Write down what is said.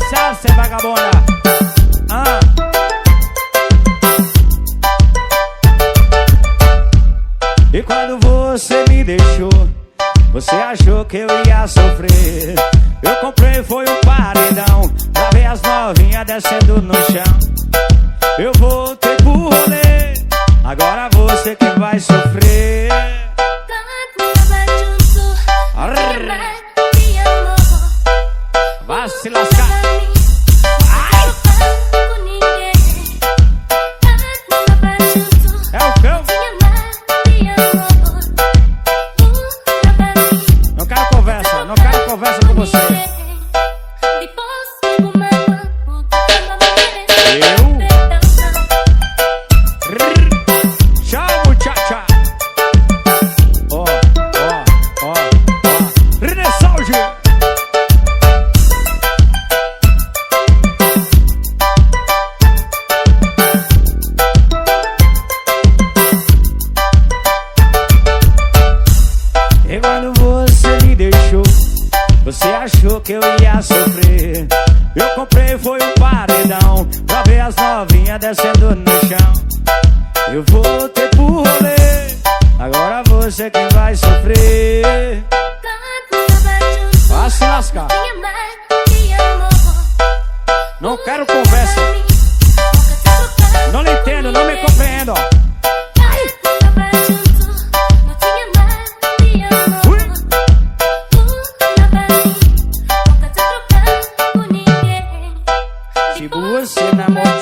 especial, cê vagabunda. E quando você me deixou, você achou que eu ia sofrer. Eu comprei foi um paredão pra ver as novinhas descendo no chão. Eu voltei pro rolê, agora você que vai sofrer. Vai se lascar. Ai! É o cão. Não quero conversa com você. Tchau, muchacha. Renesauge. E quando você me deixou, você achou que eu ia sofrer. Eu comprei foi um paredão pra ver as novinhas descendo no chão. Eu voltei pro rolê, agora você quem vai sofrer. Vai se lascar. Não quero conversa. Não lhe entendo, não me compreendo. Se você namora